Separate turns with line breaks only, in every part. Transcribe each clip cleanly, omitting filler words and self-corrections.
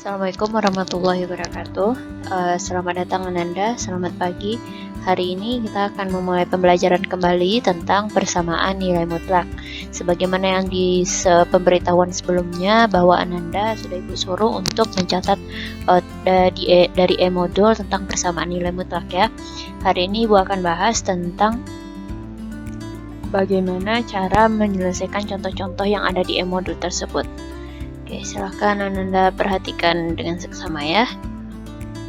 Assalamualaikum warahmatullahi wabarakatuh. Selamat datang Ananda, selamat pagi. Hari ini kita akan memulai pembelajaran kembali tentang persamaan nilai mutlak. Sebagaimana yang di pemberitahuan sebelumnya bahwa Ananda sudah Ibu suruh untuk mencatat dari e-modul tentang persamaan nilai mutlak ya. Hari ini Ibu akan bahas tentang bagaimana cara menyelesaikan contoh-contoh yang ada di e-modul tersebut. Oke, silahkan Ananda perhatikan dengan seksama ya.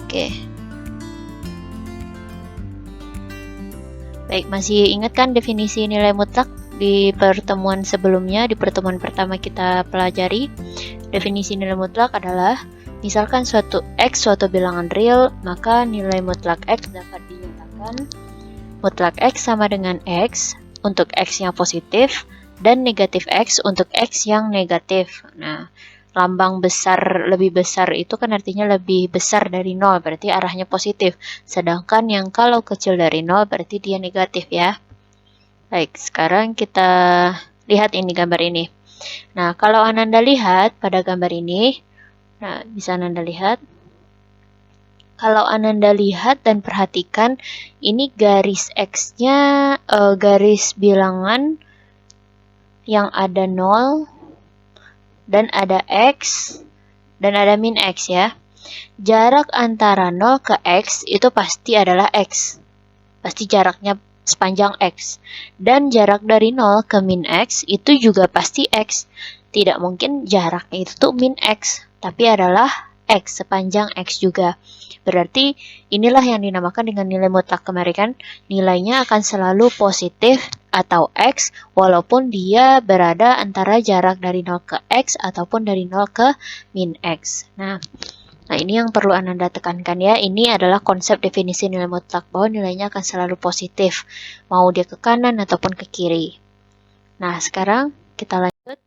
Oke. Baik, masih ingat kan definisi nilai mutlak di pertemuan sebelumnya, di pertemuan pertama kita pelajari? Definisi nilai mutlak adalah, misalkan suatu X suatu bilangan real, maka nilai mutlak X dapat dinyatakan mutlak X sama dengan X untuk X yang positif, dan negatif X untuk X yang negatif. Nah, lambang besar lebih besar itu kan artinya lebih besar dari 0, berarti arahnya positif. Sedangkan yang kalau kecil dari 0 berarti dia negatif ya. Baik, sekarang kita lihat ini gambar ini. Nah, kalau Ananda lihat pada gambar ini, nah bisa Ananda lihat. Kalau Ananda lihat dan perhatikan, ini garis X-nya garis bilangan yang ada 0 dan ada X dan ada min X ya. Jarak antara 0 ke X itu pasti adalah X. Pasti jaraknya sepanjang X. Dan jarak dari 0 ke min X itu juga pasti X. Tidak mungkin jaraknya itu min X, tapi adalah X, sepanjang X juga. Berarti inilah yang dinamakan dengan nilai mutlak kemarin kan. Nilainya akan selalu positif atau X, walaupun dia berada antara jarak dari 0 ke X ataupun dari 0 ke min X. Nah, ini yang perlu Ananda tekankan ya. Ini adalah konsep definisi nilai mutlak, bahwa nilainya akan selalu positif, mau dia ke kanan ataupun ke kiri. Nah, sekarang kita lanjut.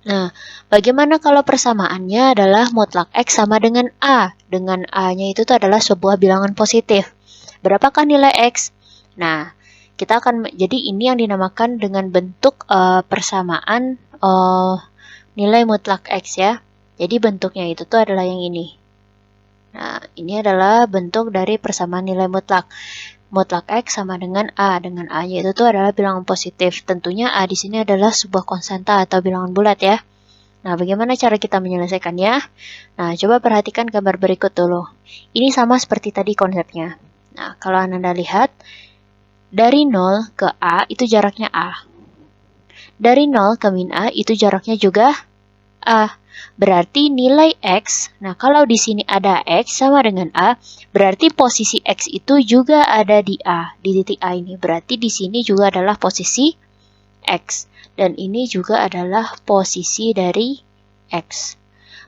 Nah, bagaimana kalau persamaannya adalah mutlak X sama dengan A? Dengan A-nya itu adalah sebuah bilangan positif. Berapakah nilai X? Nah, kita akan, jadi ini yang dinamakan dengan bentuk persamaan nilai mutlak X ya. Jadi bentuknya itu tuh adalah yang ini. Nah, ini adalah bentuk dari persamaan nilai mutlak. Mutlak X sama dengan A. Dengan A-nya itu tuh adalah bilangan positif. Tentunya A di sini adalah sebuah konstanta atau bilangan bulat ya. Nah, bagaimana cara kita menyelesaikannya? Nah, coba perhatikan gambar berikut dulu. Ini sama seperti tadi konsepnya. Nah, kalau Anda lihat, dari 0 ke A itu jaraknya A. Dari 0 ke min A itu jaraknya juga A. Berarti nilai X, nah kalau di sini ada X sama dengan A, berarti posisi X itu juga ada di A, di titik A ini. Berarti di sini juga adalah posisi X. Dan ini juga adalah posisi dari X.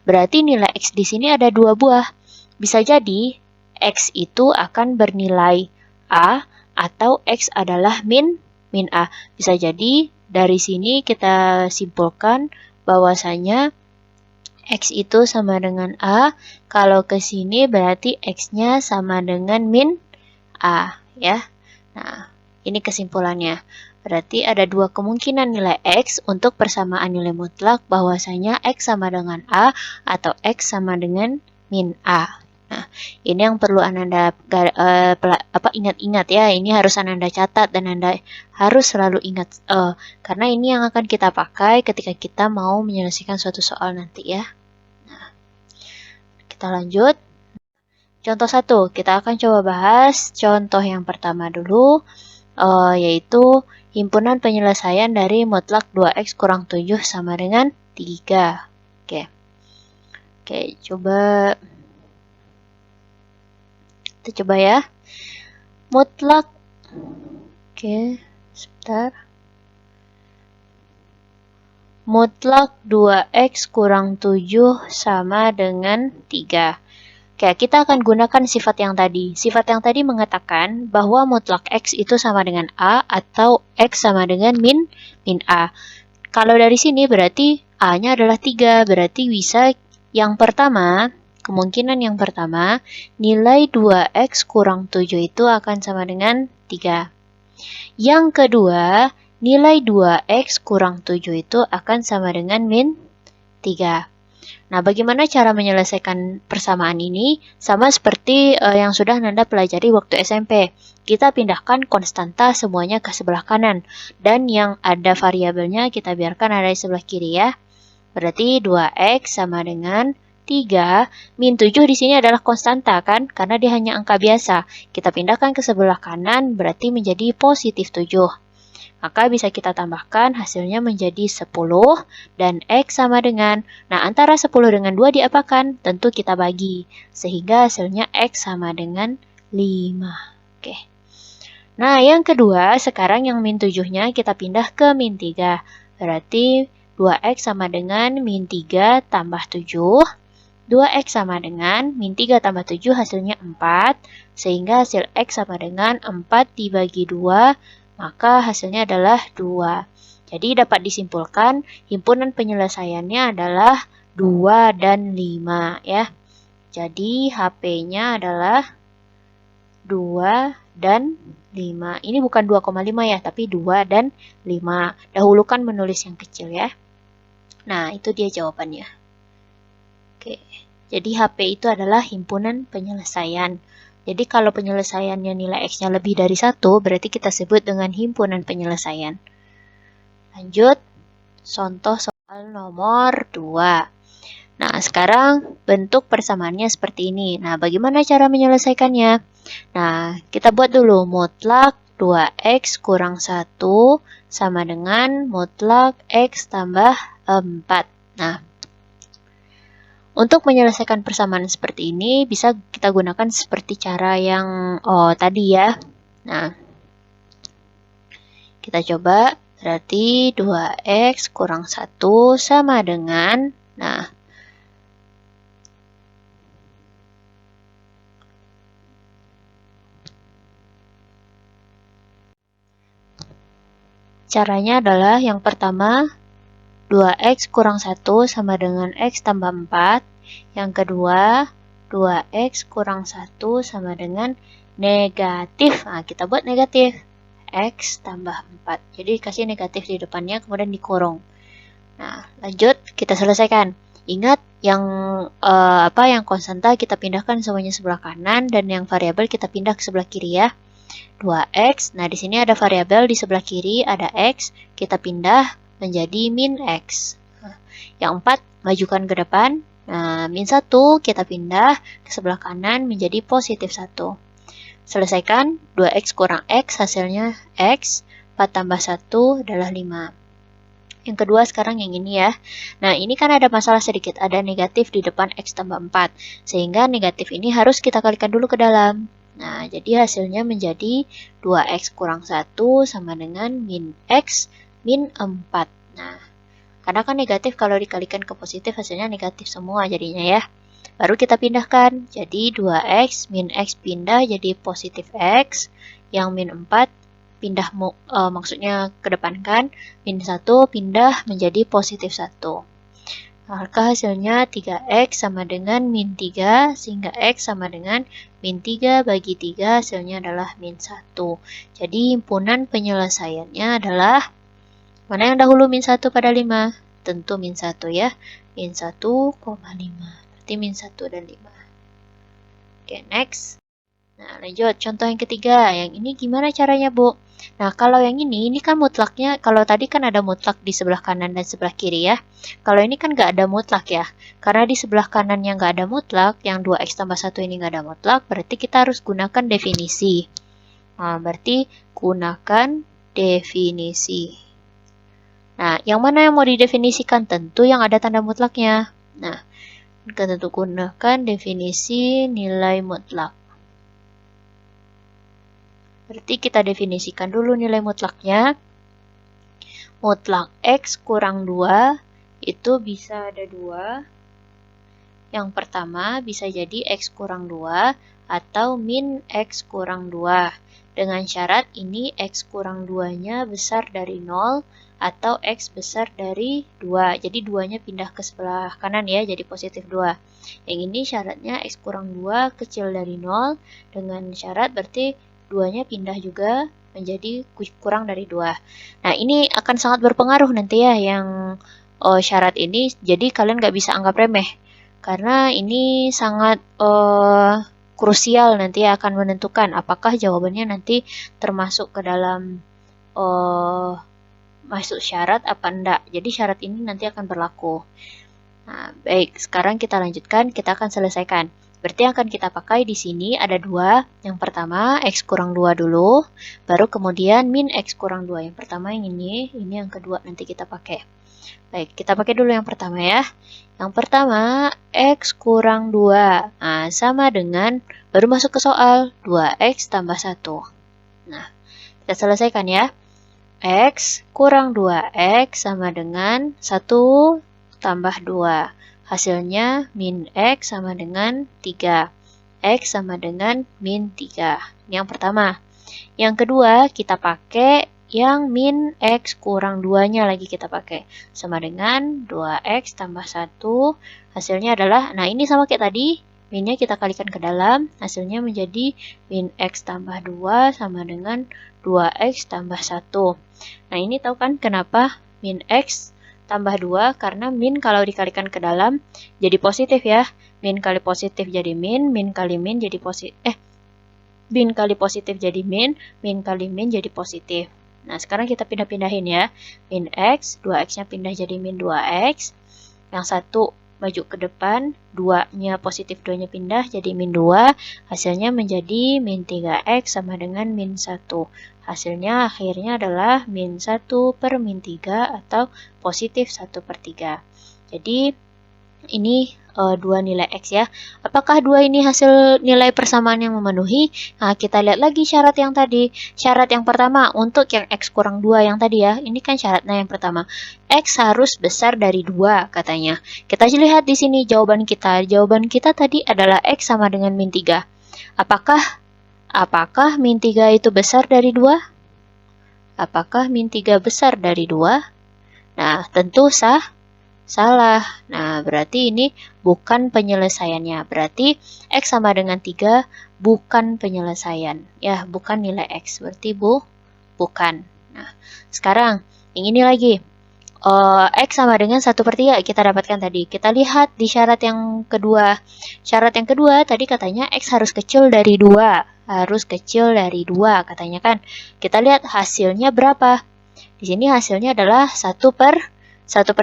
Berarti nilai X di sini ada dua buah. Bisa jadi X itu akan bernilai A atau X adalah min A. Bisa jadi dari sini kita simpulkan bahwasanya X itu sama dengan A. Kalau ke sini berarti X-nya sama dengan min A ya. Nah, ini kesimpulannya. Berarti ada dua kemungkinan nilai X untuk persamaan nilai mutlak, bahwasanya X sama dengan A atau X sama dengan min A. Nah, ini yang perlu Ananda ingat-ingat ya. Ini harus Ananda catat dan Anda harus selalu ingat. Karena ini yang akan kita pakai ketika kita mau menyelesaikan suatu soal nanti ya. Nah, kita lanjut. Contoh 1, kita akan coba bahas contoh yang pertama dulu, yaitu himpunan penyelesaian dari mutlak 2X kurang 7 sama dengan 3. Oke, coba kita coba ya. Mutlak, sebentar. Mutlak 2X kurang 7 sama dengan 3. Oke, kita akan gunakan sifat yang tadi. Sifat yang tadi mengatakan bahwa mutlak X itu sama dengan A atau X sama dengan min A. Kalau dari sini berarti A-nya adalah 3. Berarti bisa yang pertama, kemungkinan yang pertama, nilai 2X kurang 7 itu akan sama dengan 3. Yang kedua, nilai 2X kurang 7 itu akan sama dengan min 3. Nah, bagaimana cara menyelesaikan persamaan ini? Sama seperti yang sudah Nanda pelajari waktu SMP. Kita pindahkan konstanta semuanya ke sebelah kanan. Dan yang ada variabelnya kita biarkan ada di sebelah kiri ya. Berarti 2x sama dengan 3, min 7 di sini adalah konstanta kan? Karena dia hanya angka biasa. Kita pindahkan ke sebelah kanan berarti menjadi positif 7. Maka bisa kita tambahkan hasilnya menjadi 10 dan x sama dengan, nah antara 10 dengan 2 diapakan? Tentu kita bagi. Sehingga hasilnya x sama dengan 5. Oke. Nah yang kedua, sekarang yang min 7-nya kita pindah ke min 3. Berarti 2x sama dengan min 3 tambah 7. 2x sama dengan min 3 tambah 7 hasilnya 4. Sehingga hasil x sama dengan 4 dibagi 2, maka hasilnya adalah 2. Jadi dapat disimpulkan himpunan penyelesaiannya adalah 2 dan 5 ya. Jadi HP-nya adalah 2 dan 5. Ini bukan 2,5 ya, tapi 2 dan 5. Dahulukan menulis yang kecil ya. Nah, itu dia jawabannya. Oke. Jadi HP itu adalah himpunan penyelesaian. Jadi kalau penyelesaiannya nilai X-nya lebih dari 1, berarti kita sebut dengan himpunan penyelesaian. Lanjut, contoh soal nomor 2. Nah, sekarang bentuk persamaannya seperti ini. Nah, bagaimana cara menyelesaikannya? Nah, kita buat dulu mutlak 2x kurang 1 sama dengan mutlak x tambah 4. Nah, untuk menyelesaikan persamaan seperti ini, bisa kita gunakan seperti cara yang tadi ya. Nah, kita coba, berarti 2x kurang 1 sama dengan, nah, caranya adalah yang pertama, 2x kurang 1 sama dengan x tambah 4. Yang kedua, 2x kurang 1 sama dengan negatif. Nah, kita buat negatif. X tambah 4. Jadi kasih negatif di depannya, kemudian dikurung. Nah, lanjut, kita selesaikan. Ingat, yang yang konstanta kita pindahkan semuanya sebelah kanan, dan yang variabel kita pindah ke sebelah kiri ya. 2x, nah di sini ada variabel di sebelah kiri, ada x, kita pindah menjadi min x. Nah, yang 4 majukan ke depan. Nah, min 1 kita pindah ke sebelah kanan menjadi positif 1. Selesaikan, 2x kurang x hasilnya x, 4 tambah 1 adalah 5. Yang kedua sekarang yang ini ya. Nah, ini kan ada masalah sedikit, ada negatif di depan x tambah 4. Sehingga negatif ini harus kita kalikan dulu ke dalam. Nah, jadi hasilnya menjadi 2x kurang 1 sama dengan min x min 4. Nah, karena kan negatif kalau dikalikan ke positif hasilnya negatif semua jadinya ya. Baru kita pindahkan. Jadi 2x min x pindah jadi positif x. Yang min 4 pindah maksudnya kedepankan. Min 1 pindah menjadi positif 1. Maka hasilnya 3x sama dengan min 3. Sehingga x sama dengan min 3 bagi 3 hasilnya adalah min 1. Jadi himpunan penyelesaiannya adalah, mana yang dahulu min 1 pada 5? Tentu min 1 ya. Min 1,5. Berarti min 1 dan 5. Oke, next. Nah, lanjut. Contoh yang ketiga. Yang ini gimana caranya, Bu? Nah, kalau yang ini kan mutlaknya, kalau tadi kan ada mutlak di sebelah kanan dan sebelah kiri ya. Kalau ini kan nggak ada mutlak ya. Karena di sebelah kanan yang nggak ada mutlak, yang 2x tambah 1 ini nggak ada mutlak, berarti kita harus gunakan definisi. Nah, berarti gunakan definisi. Nah, yang mana yang mau didefinisikan? Tentu yang ada tanda mutlaknya. Nah, kita tentu gunakan definisi nilai mutlak. Berarti kita definisikan dulu nilai mutlaknya. Mutlak X kurang 2 itu bisa ada 2. Yang pertama bisa jadi X kurang 2 atau min X kurang 2. Dengan syarat ini X kurang 2-nya besar dari 0 atau X besar dari 2. Jadi 2-nya pindah ke sebelah kanan ya, jadi positif 2. Yang ini syaratnya X kurang 2 kecil dari 0. Dengan syarat berarti 2-nya pindah juga menjadi kurang dari 2. Nah, ini akan sangat berpengaruh nanti ya, yang syarat ini, jadi kalian nggak bisa anggap remeh. Karena ini sangat krusial, nanti akan menentukan apakah jawabannya nanti termasuk ke dalam masuk syarat apa enggak. Jadi syarat ini nanti akan berlaku. Nah, baik, sekarang kita lanjutkan, kita akan selesaikan. Berarti yang akan kita pakai di sini ada dua. Yang pertama, X kurang 2 dulu, baru kemudian min X kurang 2. Yang pertama yang ini yang kedua nanti kita pakai. Baik, kita pakai dulu yang pertama ya. Yang pertama, X kurang 2. Nah, sama dengan, baru masuk ke soal, 2X tambah 1. Nah, kita selesaikan ya. X kurang 2X sama dengan 1 tambah 2. Hasilnya min X sama dengan 3. X sama dengan min 3. Ini yang pertama. Yang kedua, kita pakai yang min X kurang 2-nya lagi kita pakai. Sama dengan 2X tambah 1. Hasilnya adalah, nah ini sama kayak tadi. Minnya kita kalikan ke dalam. Hasilnya menjadi min X tambah 2 sama dengan 2X tambah 1. Nah ini tahu kan kenapa min X tambah 2? Karena min kalau dikalikan ke dalam jadi positif ya. Min kali positif jadi min kali min jadi positif. Min kali positif jadi min kali min jadi positif. Nah, sekarang kita pindah-pindahin ya. Min X, 2X-nya pindah jadi min 2X. Yang satu maju ke depan, 2-nya positif 2-nya pindah jadi min 2. Hasilnya menjadi min 3X sama dengan min 1. Hasilnya akhirnya adalah min 1 per min 3 atau positif 1 per 3. Jadi, ini dua nilai X ya. Apakah dua ini hasil nilai persamaan yang memenuhi? Nah, kita lihat lagi syarat yang tadi. Syarat yang pertama untuk yang X kurang 2 yang tadi ya. Ini kan syaratnya yang pertama. X harus besar dari 2 katanya. Kita lihat di sini jawaban kita. Jawaban kita tadi adalah X sama dengan min 3. Apakah min 3 itu besar dari 2? Apakah min 3 besar dari 2? Nah, tentu salah. Nah, berarti ini bukan penyelesaiannya. Berarti X sama dengan 3 bukan penyelesaian. Ya, bukan nilai X. Berarti bukan. Nah, sekarang yang ini lagi. X sama dengan 1 per 3 kita dapatkan tadi. Kita lihat di syarat yang kedua. Syarat yang kedua tadi katanya X harus kecil dari 2. Harus kecil dari 2 katanya kan. Kita lihat hasilnya berapa. Di sini hasilnya adalah 1 per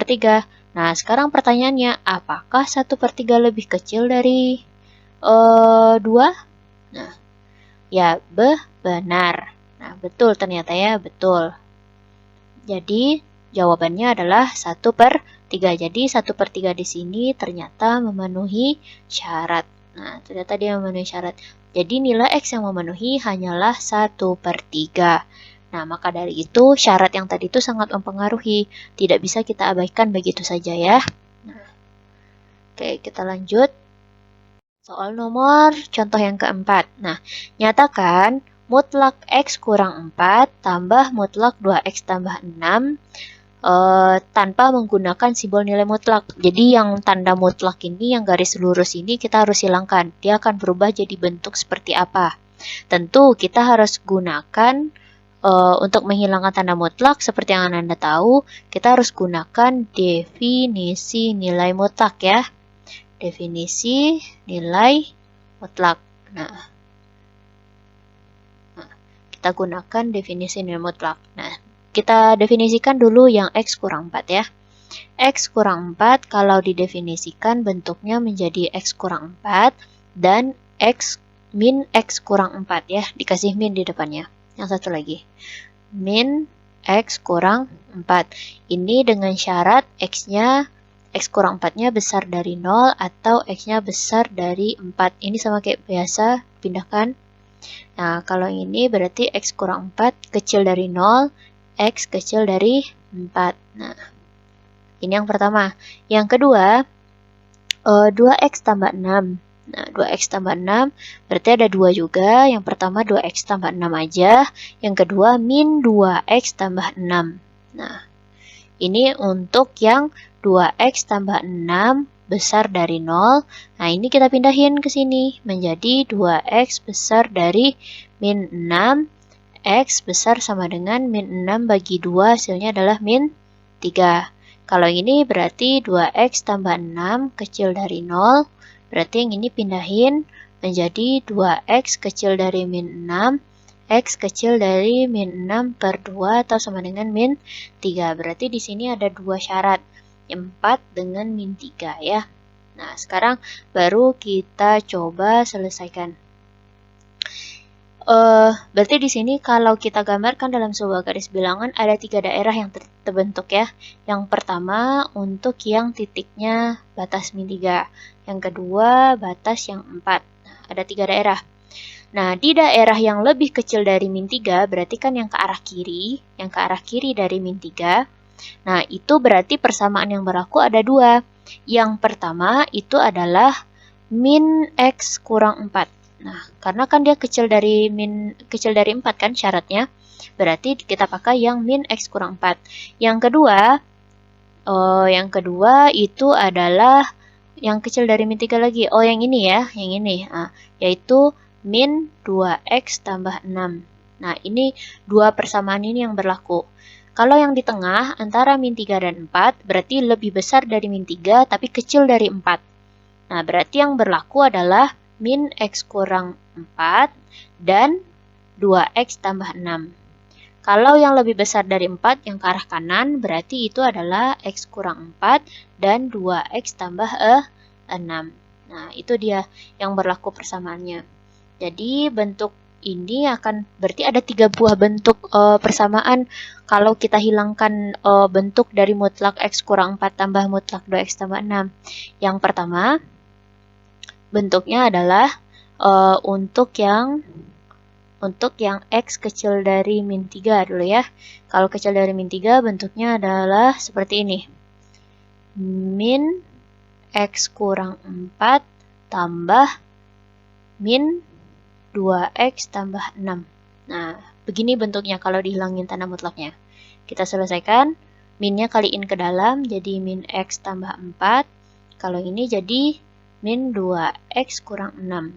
3. Nah, sekarang pertanyaannya, apakah 1 per 3 lebih kecil dari 2? Nah, ya benar. Nah, betul ternyata ya, betul. Jadi, jawabannya adalah 1 per 3. Jadi, 1 per 3 di sini ternyata memenuhi syarat. Nah, ternyata dia memenuhi syarat. Jadi, nilai X yang memenuhi hanyalah 1 per 3. Nah, maka dari itu syarat yang tadi itu sangat mempengaruhi. Tidak bisa kita abaikan begitu saja ya. Nah, oke, kita lanjut. Soal nomor contoh yang keempat. Nah, nyatakan mutlak X kurang 4 tambah mutlak 2X tambah 6 tanpa menggunakan simbol nilai mutlak. Jadi yang tanda mutlak ini, yang garis lurus ini kita harus hilangkan. Dia akan berubah jadi bentuk seperti apa. Tentu kita harus gunakan untuk menghilangkan tanda mutlak, seperti yang Anda tahu, kita harus gunakan definisi nilai mutlak ya. Definisi nilai mutlak. Nah, kita gunakan definisi nilai mutlak. Nah, kita definisikan dulu yang X kurang 4 ya. X kurang 4 kalau didefinisikan bentuknya menjadi X kurang 4 dan X min X kurang 4 ya. Dikasih min di depannya. Yang satu lagi, min X kurang 4. Ini dengan syarat X-nya, X kurang 4-nya besar dari 0 atau X-nya besar dari 4. Ini sama kayak biasa, pindahkan. Nah, kalau ini berarti X kurang 4 kecil dari 0, X kecil dari 4. Nah, ini yang pertama. Yang kedua, 2X tambah 6. Nah, 2X tambah 6 berarti ada 2 juga. Yang pertama 2X tambah 6 aja. Yang kedua min 2X tambah 6. Nah, ini untuk yang 2X tambah 6 besar dari 0. Nah, ini kita pindahin ke sini menjadi 2X besar dari min 6. X besar sama dengan min 6 bagi 2 hasilnya adalah min 3. Kalau ini berarti 2x tambah 6 kecil dari 0. Berarti yang ini pindahin menjadi 2x kecil dari min 6. X kecil dari min 6 per 2 atau sama dengan min 3. Berarti di sini ada dua syarat. 4 dengan min 3 ya. Nah, sekarang baru kita coba selesaikan. Berarti di sini kalau kita gambarkan dalam sebuah garis bilangan ada 3 daerah yang terbentuk ya. Yang pertama untuk yang titiknya batas min 3. Yang kedua batas yang 4. Nah, ada 3 daerah. Nah, di daerah yang lebih kecil dari min 3 berarti kan yang ke arah kiri. Yang ke arah kiri dari min 3. Nah, itu berarti persamaan yang berlaku ada 2. Yang pertama itu adalah min X kurang 4. Nah, karena kan dia kecil dari 4 kan syaratnya. Berarti kita pakai yang min X kurang 4. Yang kedua itu adalah yang kecil dari min 3 lagi. Oh, yang ini ya, yang ini. Nah, yaitu min 2X tambah 6. Nah, ini dua persamaan ini yang berlaku. Kalau yang di tengah antara min 3 dan 4 berarti lebih besar dari min 3 tapi kecil dari 4. Nah, berarti yang berlaku adalah min X kurang 4 dan 2X tambah 6. Kalau yang lebih besar dari 4 yang ke arah kanan, berarti itu adalah X kurang 4 dan 2X tambah 6. Nah, itu dia yang berlaku persamaannya. Jadi, bentuk ini akan berarti ada 3 buah bentuk persamaan. Kalau kita hilangkan bentuk dari mutlak X kurang 4 tambah mutlak 2X tambah 6. Yang pertama, bentuknya adalah untuk yang X kecil dari min 3 dulu ya. Kalau kecil dari min 3 bentuknya adalah seperti ini. Min X kurang 4 tambah min 2X tambah 6. Nah, begini bentuknya kalau dihilangin tanda mutlaknya. Kita selesaikan. Minnya kaliin ke dalam jadi min X tambah 4. Kalau ini jadi min 2X kurang 6.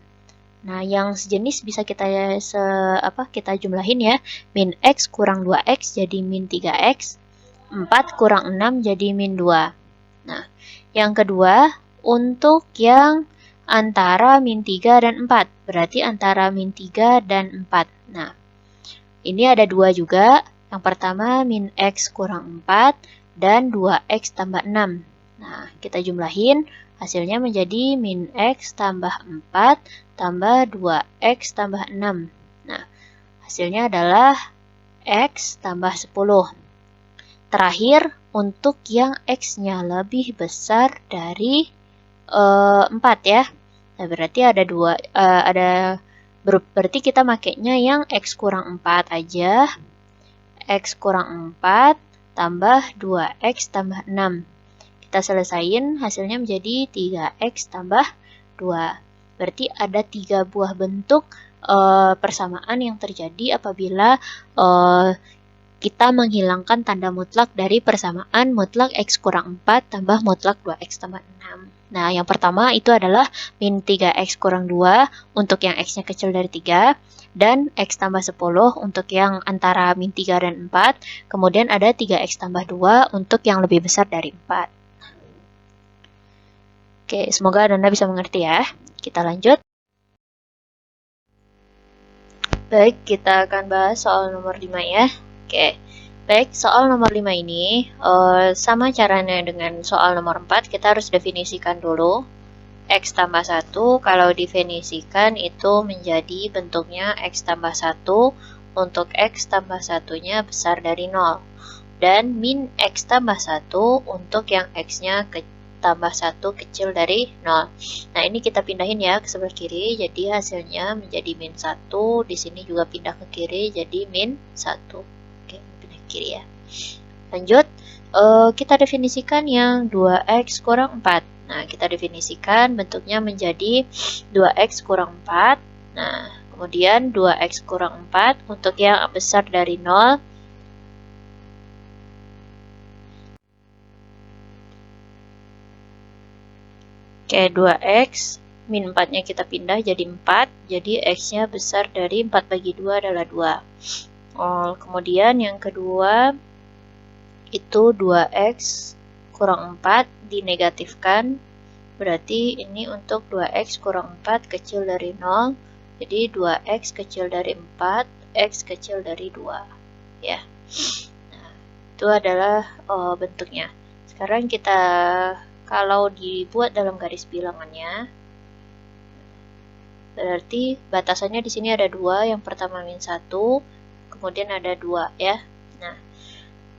Nah, yang sejenis bisa kita jumlahin ya. Min X kurang 2X jadi min 3X. 4 kurang 6 jadi min 2. Nah, yang kedua, untuk yang antara min 3 dan 4. Berarti antara min 3 dan 4. Nah, ini ada 2 juga. Yang pertama, min X kurang 4 dan 2X tambah 6. Nah, kita jumlahin. Hasilnya menjadi min X tambah 4 tambah 2X tambah 6. Nah, hasilnya adalah X tambah 10. Terakhir, untuk yang X-nya lebih besar dari 4 ya. Nah, berarti ada berarti kita makainya yang X kurang 4 aja. X kurang 4 tambah 2X tambah 6. Kita selesain, hasilnya menjadi 3X tambah 2. Berarti ada 3 buah bentuk persamaan yang terjadi apabila kita menghilangkan tanda mutlak dari persamaan mutlak X kurang 4 tambah mutlak 2X tambah 6. Nah, yang pertama itu adalah min 3X kurang 2 untuk yang X-nya kecil dari 3. Dan X tambah 10 untuk yang antara min 3 dan 4. Kemudian ada 3X tambah 2 untuk yang lebih besar dari 4. Oke, semoga Anda bisa mengerti ya. Kita lanjut. Baik, kita akan bahas soal nomor 5 ya. Oke, baik, soal nomor 5 ini sama caranya dengan soal nomor 4, kita harus definisikan dulu. X tambah 1, kalau definisikan itu menjadi bentuknya X tambah 1 untuk X tambah 1-nya besar dari 0. Dan min X tambah 1 untuk yang X-nya tambah 1 kecil dari 0. Nah, ini kita pindahin ya ke sebelah kiri, jadi hasilnya menjadi min 1. Di sini juga pindah ke kiri, jadi min 1. Oke, pindah ke kiri ya. Lanjut, kita definisikan yang 2X kurang 4. Nah, kita definisikan bentuknya menjadi 2X kurang 4. Nah, kemudian 2X kurang 4 untuk yang besar dari 0. Oke, 2X, min 4-nya kita pindah jadi 4, jadi X-nya besar dari 4 bagi 2 adalah 2. Kemudian yang kedua, itu 2X kurang 4 dinegatifkan, berarti ini untuk 2x kurang 4 kecil dari 0, jadi 2x kecil dari 4, x kecil dari 2. Ya. Nah, itu adalah bentuknya. Sekarang kita kalau dibuat dalam garis bilangannya, berarti batasannya di sini ada 2, yang pertama min 1, kemudian ada 2 ya. Nah,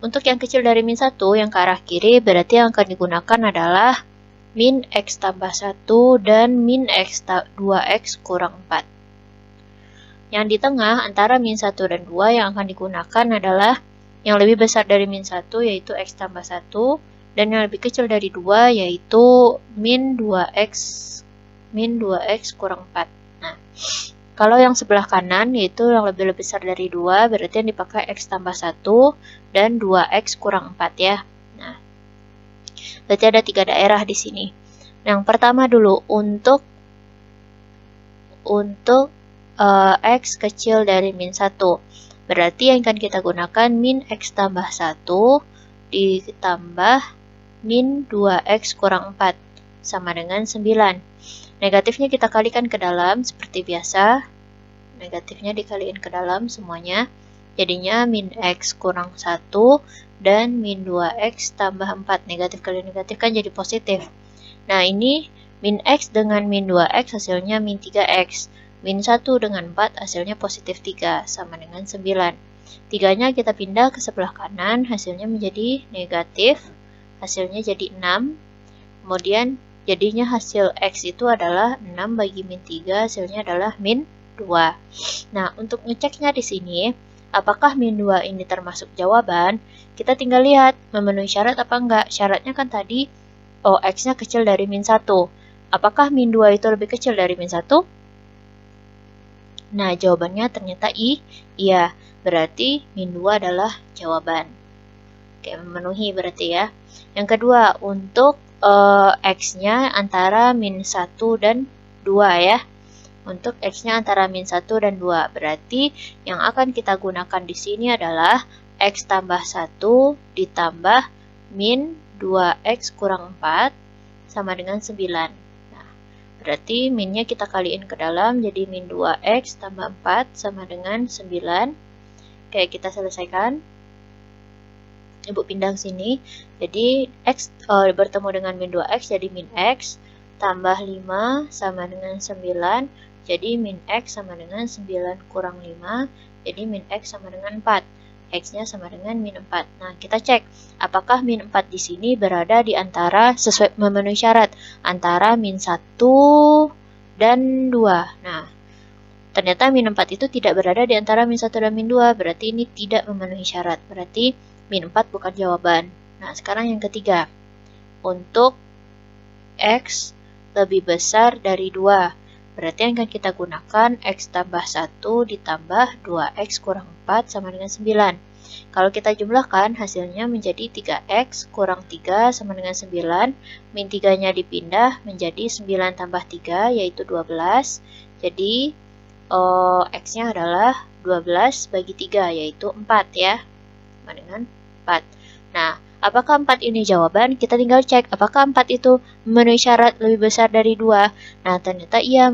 untuk yang kecil dari min 1 yang ke arah kiri, berarti yang akan digunakan adalah min x tambah 1 dan min x 2x kurang 4. Yang di tengah antara min 1 dan 2 yang akan digunakan adalah yang lebih besar dari min 1 yaitu x tambah 1 dan yang lebih kecil dari 2 yaitu min 2x kurang 4. Nah, kalau yang sebelah kanan yaitu yang lebih besar dari 2 berarti yang dipakai x tambah 1 dan 2x kurang 4 ya. Nah, berarti ada 3 daerah di sini. Yang pertama dulu untuk x kecil dari min 1. Berarti yang akan kita gunakan min x tambah 1 ditambah min 2x kurang 4 sama dengan 9. Negatifnya kita kalikan ke dalam seperti biasa. Negatifnya dikalikan ke dalam semuanya. Jadinya min x kurang 1 dan min 2x tambah 4. Negatif kali negatif kan jadi positif. Nah, ini min x dengan min 2x hasilnya min 3x. Min 1 dengan 4 hasilnya positif 3 sama dengan 9. 3-nya kita pindah ke sebelah kanan, hasilnya menjadi negatif. Hasilnya jadi 6. Kemudian jadinya hasil x itu adalah 6 bagi min 3, hasilnya adalah min 2. Nah, untuk ngeceknya di sini, apakah min 2 ini termasuk jawaban? Kita tinggal lihat memenuhi syarat apa enggak. Syaratnya kan tadi x-nya kecil dari min 1. Apakah min 2 itu lebih kecil dari min 1? Nah, jawabannya ternyata iya. Berarti min 2 adalah jawaban. Oke, memenuhi berarti ya. Yang kedua, untuk x-nya antara min 1 dan 2 ya. Untuk x-nya antara min 1 dan 2. Berarti yang akan kita gunakan di sini adalah x tambah 1 ditambah min 2x kurang 4 sama dengan 9. Nah, berarti minnya kita kaliin ke dalam jadi min 2x tambah 4 sama dengan 9. Oke, kita selesaikan. Ibu pindah ke sini. Jadi x bertemu dengan min 2x jadi min x tambah 5 sama dengan 9. Jadi min x sama dengan 9 kurang 5. Jadi min x sama dengan 4. X-nya sama dengan min 4. Nah, kita cek apakah min 4 di sini berada di antara sesuai memenuhi syarat antara min 1 dan 2. Nah, ternyata min 4 itu tidak berada di antara min 1 dan min 2. Berarti ini tidak memenuhi syarat. Berarti min 4 bukan jawaban. Nah, sekarang yang ketiga. Untuk x lebih besar dari 2. Berarti yang akan kita gunakan x tambah 1 ditambah 2x kurang 4 sama dengan 9. Kalau kita jumlahkan hasilnya menjadi 3x kurang 3 sama dengan 9. Min 3-nya dipindah menjadi 9 tambah 3 yaitu 12. Jadi x-nya adalah 12 bagi 3 yaitu 4 ya. Sama dengan 4. Nah, apakah 4 ini jawaban? Kita tinggal cek apakah 4 itu memenuhi syarat lebih besar dari 2. Nah, ternyata iya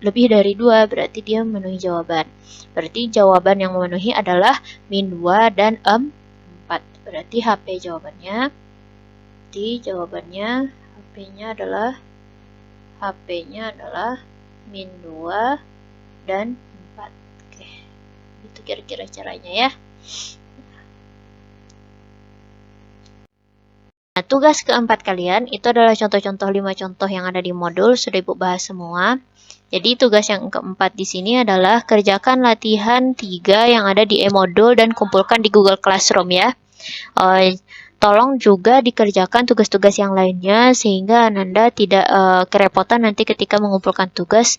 lebih dari 2, berarti dia memenuhi jawaban. Berarti jawaban yang memenuhi adalah min 2 dan 4. Berarti HP jawabannya. HP-nya adalah min 2 dan 4. Oke. Itu kira-kira caranya ya. Nah, tugas keempat kalian itu adalah contoh-contoh 5 contoh yang ada di modul, sudah Ibu bahas semua. Jadi tugas yang keempat di sini adalah kerjakan latihan 3 yang ada di e-modul dan kumpulkan di Google Classroom ya. Tolong juga dikerjakan tugas-tugas yang lainnya sehingga Ananda tidak kerepotan nanti ketika mengumpulkan tugas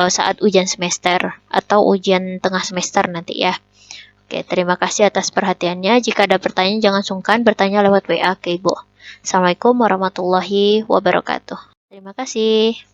saat ujian semester atau ujian tengah semester nanti ya. Oke, terima kasih atas perhatiannya. Jika ada pertanyaan, jangan sungkan bertanya lewat WA ke Ibu. Assalamualaikum warahmatullahi wabarakatuh. Terima kasih.